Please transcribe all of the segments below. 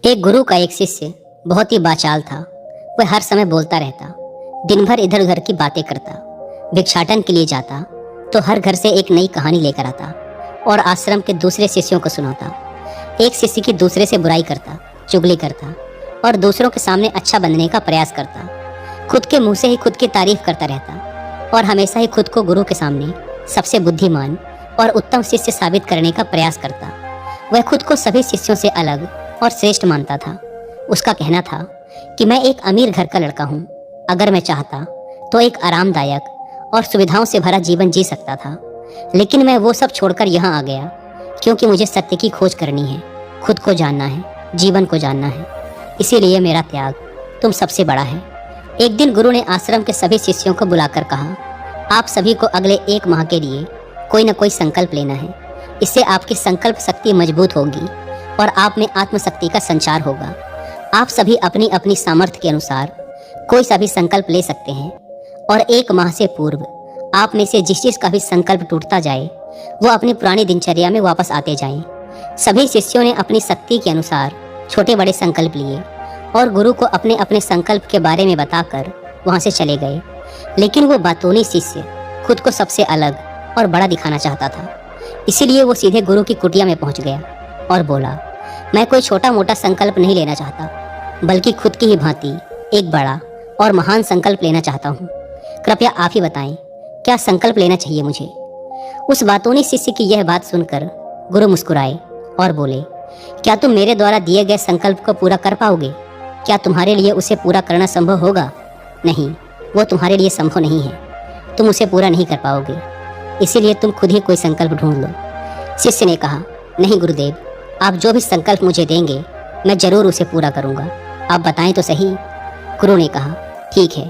एक गुरु का एक शिष्य बहुत ही बाचाल था। वह हर समय बोलता रहता, दिन भर इधर उधर की बातें करता, भिक्षाटन के लिए जाता तो हर घर से एक नई कहानी लेकर आता और आश्रम के दूसरे शिष्यों को सुनाता। एक शिष्य की दूसरे से बुराई करता, चुगली करता और दूसरों के सामने अच्छा बनने का प्रयास करता। खुद के मुंह से ही खुद की तारीफ करता रहता और हमेशा ही खुद को गुरु के सामने सबसे बुद्धिमान और उत्तम शिष्य साबित करने का प्रयास करता। वह खुद को सभी शिष्यों से अलग और श्रेष्ठ मानता था। उसका कहना था कि मैं एक अमीर घर का लड़का हूँ। अगर मैं चाहता तो एक आरामदायक और सुविधाओं से भरा जीवन जी सकता था, लेकिन मैं वो सब छोड़कर यहाँ आ गया क्योंकि मुझे सत्य की खोज करनी है, खुद को जानना है, जीवन को जानना है। इसीलिए मेरा त्याग तुम सबसे बड़ा है। एक दिन गुरु ने आश्रम के सभी शिष्यों को बुलाकर कहा, आप सभी को अगले 1 माह के लिए कोई न कोई संकल्प लेना है। इससे आपकी संकल्प शक्ति मजबूत होगी और आप में आत्मशक्ति का संचार होगा। आप सभी अपनी अपनी सामर्थ्य के अनुसार कोई सा भी संकल्प ले सकते हैं और 1 माह से पूर्व आप में से जिस चीज का भी संकल्प टूटता जाए वो अपनी पुरानी दिनचर्या में वापस आते जाएं। सभी शिष्यों ने अपनी शक्ति के अनुसार छोटे बड़े संकल्प लिए और गुरु को अपने अपने संकल्प के बारे में बताकर वहां से चले गए। लेकिन वो बातूनी शिष्य खुद को सबसे अलग और बड़ा दिखाना चाहता था। इसीलिए वो सीधे गुरु की कुटिया में पहुंच गया और बोला, मैं कोई छोटा मोटा संकल्प नहीं लेना चाहता, बल्कि खुद की ही भांति एक बड़ा और महान संकल्प लेना चाहता हूँ। कृपया आप ही बताएं, क्या संकल्प लेना चाहिए मुझे? उस बातूनी शिष्य की यह बात सुनकर गुरु मुस्कुराए और बोले, क्या तुम मेरे द्वारा दिए गए संकल्प को पूरा कर पाओगे? क्या तुम्हारे लिए उसे पूरा करना संभव होगा? नहीं, वो तुम्हारे लिए संभव नहीं है। तुम उसे पूरा नहीं कर पाओगे, इसीलिए तुम खुद ही कोई संकल्प ढूंढ लो। शिष्य ने कहा, नहीं गुरुदेव, आप जो भी संकल्प मुझे देंगे मैं जरूर उसे पूरा करूंगा। आप बताएं तो सही। गुरु ने कहा, ठीक है,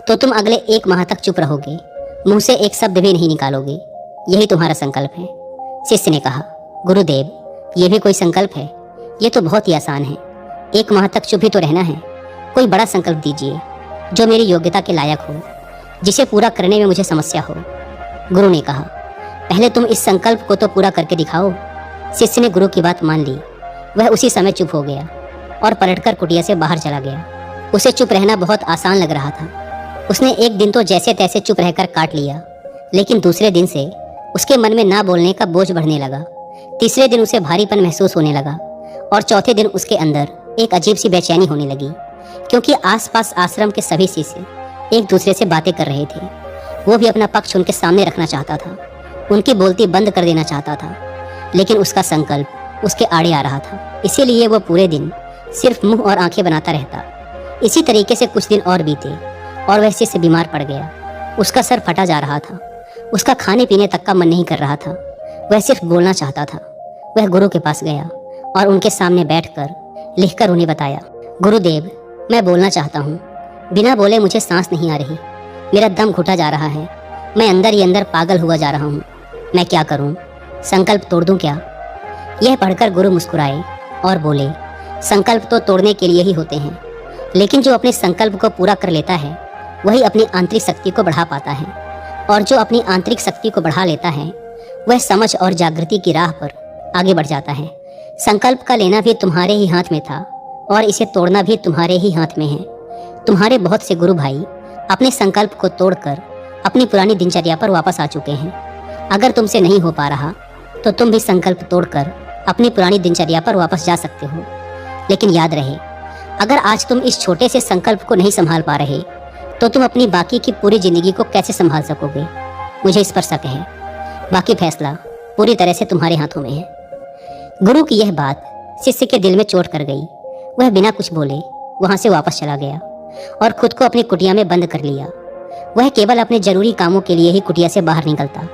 तो तुम अगले 1 माह तक चुप रहोगे, मुंह से एक शब्द भी नहीं निकालोगे। यही तुम्हारा संकल्प है। शिष्य ने कहा, गुरुदेव, ये भी कोई संकल्प है? ये तो बहुत ही आसान है। 1 माह तक चुप ही तो रहना है। कोई बड़ा संकल्प दीजिए जो मेरी योग्यता के लायक हो, जिसे पूरा करने में मुझे समस्या हो। गुरु ने कहा, पहले तुम इस संकल्प को तो पूरा करके दिखाओ। शिष्य ने गुरु की बात मान ली। वह उसी समय चुप हो गया और पलटकर कुटिया से बाहर चला गया। उसे चुप रहना बहुत आसान लग रहा था। उसने एक दिन तो जैसे तैसे चुप रहकर काट लिया, लेकिन दूसरे दिन से उसके मन में ना बोलने का बोझ बढ़ने लगा। तीसरे दिन उसे भारीपन महसूस होने लगा और चौथे दिन उसके अंदर एक अजीब सी बेचैनी होने लगी, क्योंकि आसपास आश्रम के सभी शिष्य एक दूसरे से बातें कर रहे थे। वो भी अपना पक्ष उनके सामने रखना चाहता था, उनकी बोलती बंद कर देना चाहता था, लेकिन उसका संकल्प उसके आड़े आ रहा था। इसीलिए वो पूरे दिन सिर्फ मुंह और आंखें बनाता रहता। इसी तरीके से कुछ दिन और बीते और वह शिष्य बीमार पड़ गया। उसका सर फटा जा रहा था। उसका खाने पीने तक का मन नहीं कर रहा था। वह सिर्फ बोलना चाहता था। वह गुरु के पास गया और उनके सामने बैठकर लिखकर उन्हें बताया, गुरुदेव, मैं बोलना चाहता हूँ। बिना बोले मुझे सांस नहीं आ रही। मेरा दम घुटा जा रहा है। मैं अंदर ही अंदर पागल हुआ जा रहा हूँ। मैं क्या करूँ? संकल्प तोड़ दूँ क्या? यह पढ़कर गुरु मुस्कुराए और बोले, संकल्प तो तोड़ने के लिए ही होते हैं, लेकिन जो अपने संकल्प को पूरा कर लेता है वही अपनी आंतरिक शक्ति को बढ़ा पाता है। और जो अपनी आंतरिक शक्ति को बढ़ा लेता है वह समझ और जागृति की राह पर आगे बढ़ जाता है। संकल्प का लेना भी तुम्हारे ही हाथ में था और इसे तोड़ना भी तुम्हारे ही हाथ में है। तुम्हारे बहुत से गुरु भाई अपने संकल्प को तोड़कर अपनी पुरानी दिनचर्या पर वापस आ चुके हैं। अगर तुमसे नहीं हो पा रहा तो तुम भी संकल्प तोड़कर अपनी पुरानी दिनचर्या पर वापस जा सकते हो। लेकिन याद रहे, अगर आज तुम इस छोटे से संकल्प को नहीं संभाल पा रहे तो तुम अपनी बाकी की पूरी जिंदगी को कैसे संभाल सकोगे? मुझे इस पर शक है। बाकी फैसला पूरी तरह से तुम्हारे हाथों में है। गुरु की यह बात शिष्य के दिल में चोट कर गई। वह बिना कुछ बोले वहां से वापस चला गया और खुद को अपनी कुटिया में बंद कर लिया। वह केवल अपने जरूरी कामों के लिए ही कुटिया से बाहर निकलता।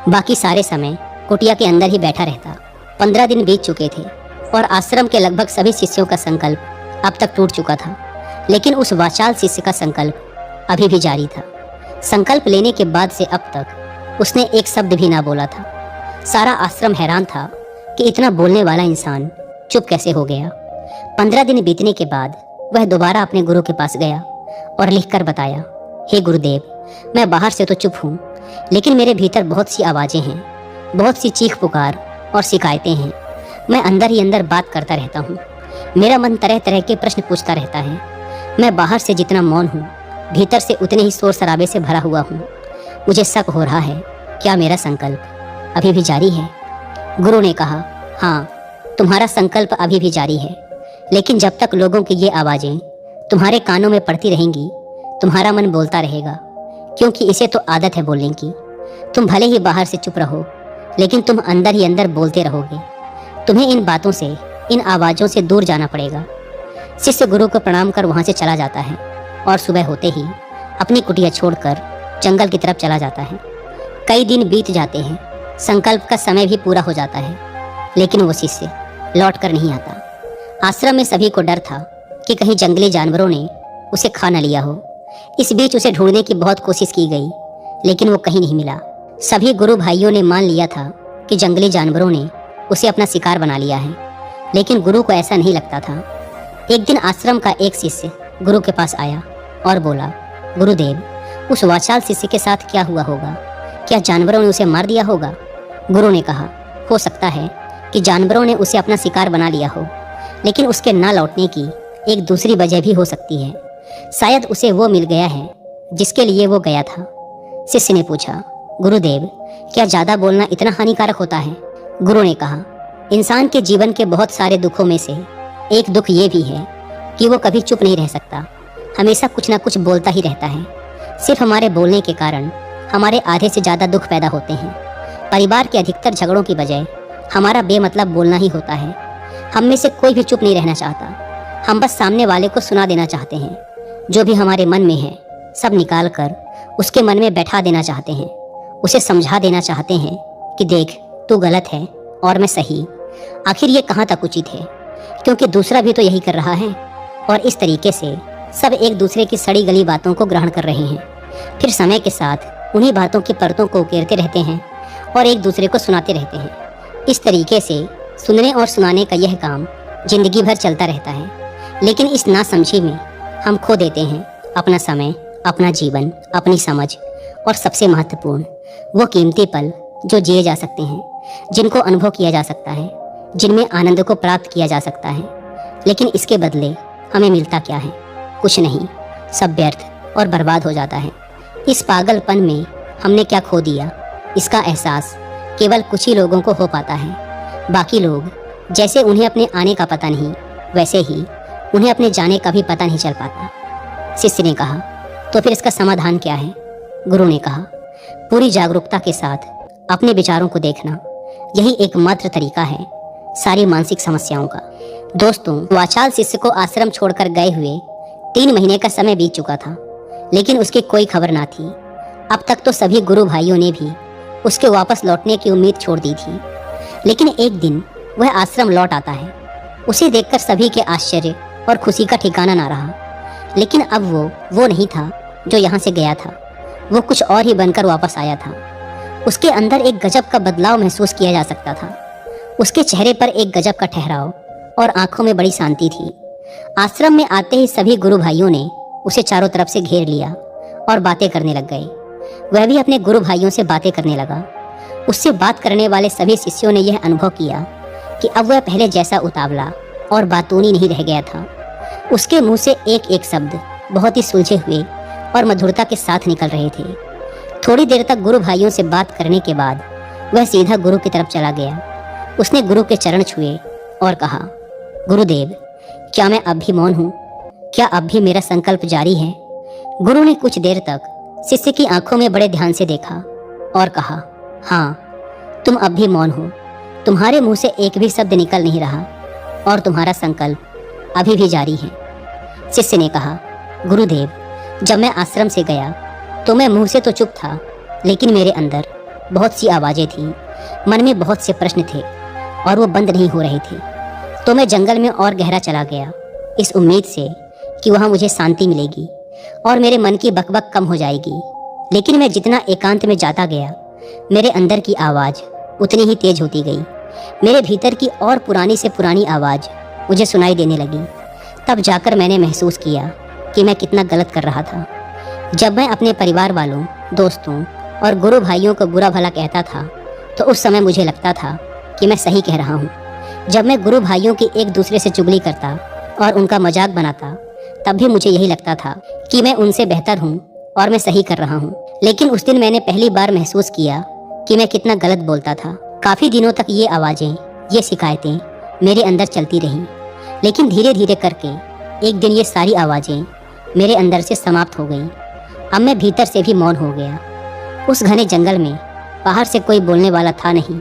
बाकी सारे समय कुटिया के अंदर ही बैठा रहता। 15 दिन बीत चुके थे और आश्रम के लगभग सभी शिष्यों का संकल्प अब तक टूट चुका था, लेकिन उस वाचाल शिष्य का संकल्प अभी भी जारी था। संकल्प लेने के बाद से अब तक उसने एक शब्द भी ना बोला था। सारा आश्रम हैरान था कि इतना बोलने वाला इंसान चुप कैसे हो गया। 15 दिन बीतने के बाद वह दोबारा अपने गुरु के पास गया और लिखकर बताया, हे गुरुदेव, मैं बाहर से तो चुप हूँ, लेकिन मेरे भीतर बहुत सी आवाज़ें हैं, बहुत सी चीख पुकार और शिकायतें हैं। मैं अंदर ही अंदर बात करता रहता हूँ, मेरा मन तरह तरह के प्रश्न पूछता रहता है। मैं बाहर से जितना मौन हूँ, भीतर से उतने ही शोर शराबे से भरा हुआ हूँ। मुझे शक हो रहा है, क्या मेरा संकल्प अभी भी जारी है? गुरु ने कहा, हाँ, तुम्हारा संकल्प अभी भी जारी है, लेकिन जब तक लोगों की ये आवाज़ें तुम्हारे कानों में पड़ती रहेंगी, तुम्हारा मन बोलता रहेगा, क्योंकि इसे तो आदत है बोलने की। तुम भले ही बाहर से चुप रहो, लेकिन तुम अंदर ही अंदर बोलते रहोगे। तुम्हें इन बातों से, इन आवाज़ों से दूर जाना पड़ेगा। शिष्य गुरु को प्रणाम कर वहाँ से चला जाता है और सुबह होते ही अपनी कुटिया छोड़कर जंगल की तरफ चला जाता है। कई दिन बीत जाते हैं, संकल्प का समय भी पूरा हो जाता है, लेकिन वो शिष्य लौट कर नहीं आता। आश्रम में सभी को डर था कि कहीं जंगली जानवरों ने उसे खा न लिया हो। इस बीच उसे ढूंढने की बहुत कोशिश की गई, लेकिन वो कहीं नहीं मिला। सभी गुरु भाइयों ने मान लिया था कि जंगली जानवरों ने उसे अपना शिकार बना लिया है, लेकिन गुरु को ऐसा नहीं लगता था। एक दिन आश्रम का एक शिष्य गुरु के पास आया और बोला, गुरुदेव, उस वाचाल शिष्य के साथ क्या हुआ होगा? क्या जानवरों ने उसे मार दिया होगा? गुरु ने कहा, हो सकता है कि जानवरों ने उसे अपना शिकार बना लिया हो, लेकिन उसके ना लौटने की एक दूसरी वजह भी हो सकती है। शायद उसे वो मिल गया है जिसके लिए वो गया था। शिष्य ने पूछा, गुरुदेव, क्या ज़्यादा बोलना इतना हानिकारक होता है? गुरु ने कहा, इंसान के जीवन के बहुत सारे दुखों में से एक दुख ये भी है कि वो कभी चुप नहीं रह सकता, हमेशा कुछ ना कुछ बोलता ही रहता है। सिर्फ हमारे बोलने के कारण हमारे आधे से ज़्यादा दुख पैदा होते हैं। परिवार के अधिकतर झगड़ों की वजह हमारा बेमतलब बोलना ही होता है। हम में से कोई भी चुप नहीं रहना चाहता, हम बस सामने वाले को सुना देना चाहते हैं। जो भी हमारे मन में है सब निकाल कर उसके मन में बैठा देना चाहते हैं। उसे समझा देना चाहते हैं कि देख, तू गलत है और मैं सही। आखिर ये कहाँ तक उचित है, क्योंकि दूसरा भी तो यही कर रहा है। और इस तरीके से सब एक दूसरे की सड़ी गली बातों को ग्रहण कर रहे हैं। फिर समय के साथ उन्हीं बातों की परतों को उकेरते रहते हैं और एक दूसरे को सुनाते रहते हैं। इस तरीके से सुनने और सुनाने का यह काम जिंदगी भर चलता रहता है, लेकिन इस नासमझी में हम खो देते हैं अपना समय, अपना जीवन, अपनी समझ और सबसे महत्वपूर्ण वो कीमती पल जो जिए जा सकते हैं, जिनको अनुभव किया जा सकता है, जिनमें आनंद को प्राप्त किया जा सकता है। लेकिन इसके बदले हमें मिलता क्या है? कुछ नहीं, सब व्यर्थ और बर्बाद हो जाता है। इस पागलपन में हमने क्या खो दिया, इसका एहसास केवल कुछ ही लोगों को हो पाता है। बाकी लोग जैसे उन्हें अपने आने का पता नहीं, वैसे ही उन्हें अपने जाने का भी पता नहीं चल पाता। शिष्य ने कहा, तो फिर इसका समाधान क्या है? गुरु ने कहा, पूरी जागरूकता के साथ अपने विचारों को देखना, यही एकमात्र तरीका है सारी मानसिक समस्याओं का। दोस्तों, वाचाल शिष्य को आश्रम छोड़कर गए हुए 3 महीने का समय बीत चुका था, लेकिन उसकी कोई खबर ना थी। अब तक तो सभी गुरु भाइयों ने भी उसके वापस लौटने की उम्मीद छोड़ दी थी, लेकिन एक दिन वह आश्रम लौट आता है। उसे देखकर सभी के आश्चर्य और खुशी का ठिकाना ना रहा। लेकिन अब वो नहीं था जो यहाँ से गया था, वो कुछ और ही बनकर वापस आया था। उसके अंदर एक गजब का बदलाव महसूस किया जा सकता था। उसके चेहरे पर एक गजब का ठहराव और आंखों में बड़ी शांति थी। आश्रम में आते ही सभी गुरु भाइयों ने उसे चारों तरफ से घेर लिया और बातें करने लग गए। वह भी अपने गुरु भाइयों से बातें करने लगा। उससे बात करने वाले सभी शिष्यों ने यह अनुभव किया कि अब वह पहले जैसा उतावला और बातूनी नहीं रह गया था। उसके मुंह से एक एक शब्द बहुत ही सुलझे हुए और मधुरता के साथ निकल रहे थे। थोड़ी देर तक गुरु भाइयों से बात करने के बाद वह सीधा गुरु की तरफ चला गया। उसने गुरु के चरण छुए और कहा, गुरुदेव, क्या मैं अब भी मौन हूँ? क्या अब भी मेरा संकल्प जारी है? गुरु ने कुछ देर तक शिष्य की आंखों में बड़े ध्यान से देखा और कहा, हाँ, तुम अब भी मौन हो। तुम्हारे मुंह से एक भी शब्द निकल नहीं रहा और तुम्हारा संकल्प अभी भी जारी है। शिष्य ने कहा, गुरुदेव, जब मैं आश्रम से गया तो मैं मुंह से तो चुप था, लेकिन मेरे अंदर बहुत सी आवाज़ें थीं, मन में बहुत से प्रश्न थे और वो बंद नहीं हो रहे थे। तो मैं जंगल में और गहरा चला गया, इस उम्मीद से कि वहाँ मुझे शांति मिलेगी और मेरे मन की बकबक कम हो जाएगी। लेकिन मैं जितना एकांत में जाता गया, मेरे अंदर की आवाज़ उतनी ही तेज होती गई। मेरे भीतर की और पुरानी से पुरानी आवाज़ मुझे सुनाई देने लगी। तब जाकर मैंने महसूस किया कि मैं कितना गलत कर रहा था। जब मैं अपने परिवार वालों, दोस्तों और गुरु भाइयों को बुरा भला कहता था, तो उस समय मुझे लगता था कि मैं सही कह रहा हूँ, जब मैं गुरु भाइयों की एक दूसरे से चुगली करता और उनका मजाक बनाता, तब भी मुझे यही लगता था कि मैं उनसे बेहतर हूँ और मैं सही कर रहा हूँ। लेकिन उस दिन मैंने पहली बार महसूस किया कि मैं कितना गलत बोलता था। काफी दिनों तक ये आवाजें, ये शिकायतें मेरे अंदर चलती रहीं, लेकिन धीरे धीरे करके एक दिन ये सारी आवाजें मेरे अंदर से समाप्त हो गई। अब मैं भीतर से भी मौन हो गया। उस घने जंगल में बाहर से कोई बोलने वाला था नहीं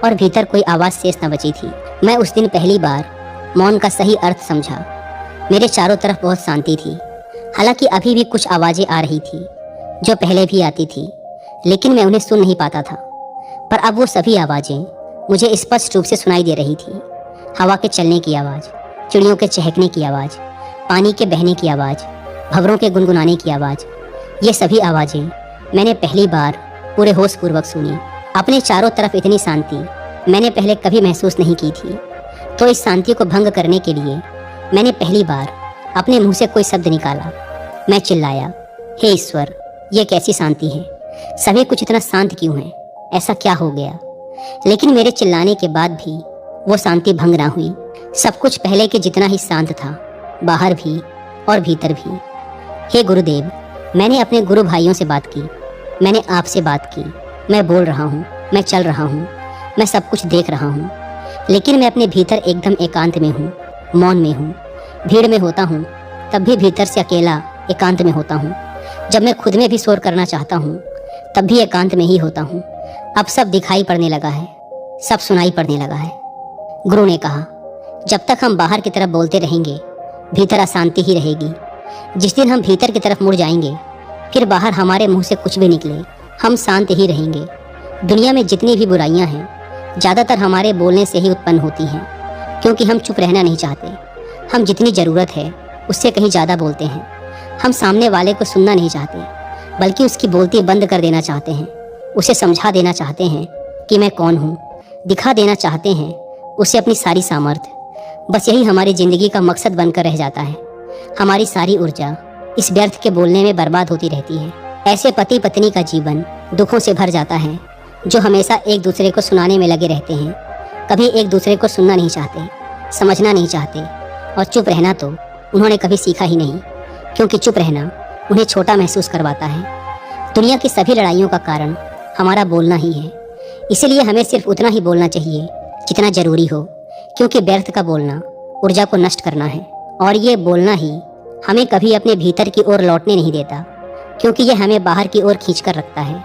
और भीतर कोई आवाज़ शेष न बची थी। मैं उस दिन पहली बार मौन का सही अर्थ समझा। मेरे चारों तरफ बहुत शांति थी। हालांकि अभी भी कुछ आवाज़ें आ रही थी जो पहले भी आती थी, लेकिन मैं उन्हें सुन नहीं पाता था। पर अब वो सभी आवाज़ें मुझे स्पष्ट रूप से सुनाई दे रही थी। हवा के चलने की आवाज़, चिड़ियों के चहकने की आवाज़, पानी के बहने की आवाज़, भंवरों के गुनगुनाने की आवाज़। ये सभी आवाज़ें मैंने पहली बार पूरे होश पूर्वक सुनी। अपने चारों तरफ इतनी शांति मैंने पहले कभी महसूस नहीं की थी। तो इस शांति को भंग करने के लिए मैंने पहली बार अपने मुंह से कोई शब्द निकाला। मैं चिल्लाया, हे ईश्वर, ये कैसी शांति है? सभी कुछ इतना शांत क्यों है? ऐसा क्या हो गया? लेकिन मेरे चिल्लाने के बाद भी वो शांति भंग ना हुई। सब कुछ पहले के जितना ही शांत था, बाहर भी और भीतर भी। हे गुरुदेव, मैंने अपने गुरु भाइयों से बात की, मैंने आपसे बात की। मैं बोल रहा हूँ, मैं चल रहा हूँ, मैं सब कुछ देख रहा हूँ, लेकिन मैं अपने भीतर एकदम एकांत में हूँ, मौन में हूँ। भीड़ में होता हूँ तब भी भीतर से अकेला एकांत में होता हूँ। जब मैं खुद में भी शोर करना चाहता हूँ तब भी एकांत में ही होता हूँ। अब सब दिखाई पड़ने लगा है, सब सुनाई पड़ने लगा है। गुरु ने कहा, जब तक हम बाहर की तरफ बोलते रहेंगे भीतर अशांति ही रहेगी। जिस दिन हम भीतर की तरफ मुड़ जाएंगे, फिर बाहर हमारे मुंह से कुछ भी निकले, हम शांत ही रहेंगे। दुनिया में जितनी भी बुराइयां हैं, ज़्यादातर हमारे बोलने से ही उत्पन्न होती हैं, क्योंकि हम चुप रहना नहीं चाहते। हम जितनी ज़रूरत है उससे कहीं ज़्यादा बोलते हैं। हम सामने वाले को सुनना नहीं चाहते, बल्कि उसकी बोलती बंद कर देना चाहते हैं। उसे समझा देना चाहते हैं कि मैं कौन हूँ, दिखा देना चाहते हैं उसे अपनी सारी सामर्थ्य। बस यही हमारी ज़िंदगी का मकसद बनकर रह जाता है। हमारी सारी ऊर्जा इस व्यर्थ के बोलने में बर्बाद होती रहती है। ऐसे पति पत्नी का जीवन दुखों से भर जाता है, जो हमेशा एक दूसरे को सुनाने में लगे रहते हैं। कभी एक दूसरे को सुनना नहीं चाहते, समझना नहीं चाहते, और चुप रहना तो उन्होंने कभी सीखा ही नहीं, क्योंकि चुप रहना उन्हें छोटा महसूस करवाता है। दुनिया की सभी लड़ाइयों का कारण हमारा बोलना ही है। इसीलिए हमें सिर्फ उतना ही बोलना चाहिए जितना जरूरी हो, क्योंकि व्यर्थ का बोलना ऊर्जा को नष्ट करना है। और ये बोलना ही हमें कभी अपने भीतर की ओर लौटने नहीं देता, क्योंकि ये हमें बाहर की ओर खींच कर रखता है।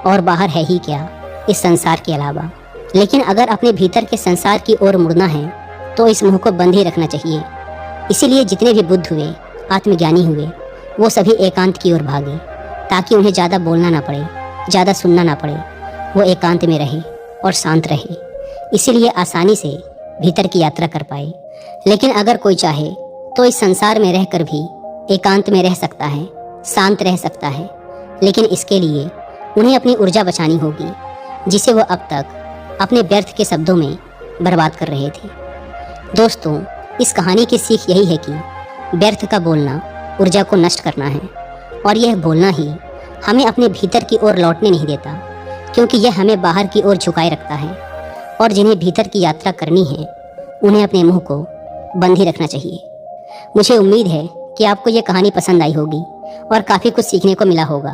और बाहर है ही क्या इस संसार के अलावा। लेकिन अगर अपने भीतर के संसार की ओर मुड़ना है तो इस मुंह को बंद ही रखना चाहिए। इसीलिए जितने भी बुद्ध हुए, आत्मज्ञानी हुए, वो सभी एकांत की ओर भागे, ताकि उन्हें ज़्यादा बोलना ना पड़े, ज़्यादा सुनना ना पड़े। वो एकांत में रहे और शांत रहे, इसीलिए आसानी से भीतर की यात्रा कर पाए। लेकिन अगर कोई चाहे तो इस संसार में रहकर भी एकांत में रह सकता है, शांत रह सकता है। लेकिन इसके लिए उन्हें अपनी ऊर्जा बचानी होगी, जिसे वो अब तक अपने व्यर्थ के शब्दों में बर्बाद कर रहे थे। दोस्तों, इस कहानी की सीख यही है कि व्यर्थ का बोलना ऊर्जा को नष्ट करना है, और यह बोलना ही हमें अपने भीतर की ओर लौटने नहीं देता, क्योंकि यह हमें बाहर की ओर झुकाए रखता है। और जिन्हें भीतर की यात्रा करनी है उन्हें अपने मुंह को बंद ही रखना चाहिए। मुझे उम्मीद है कि आपको यह कहानी पसंद आई होगी और काफ़ी कुछ सीखने को मिला होगा।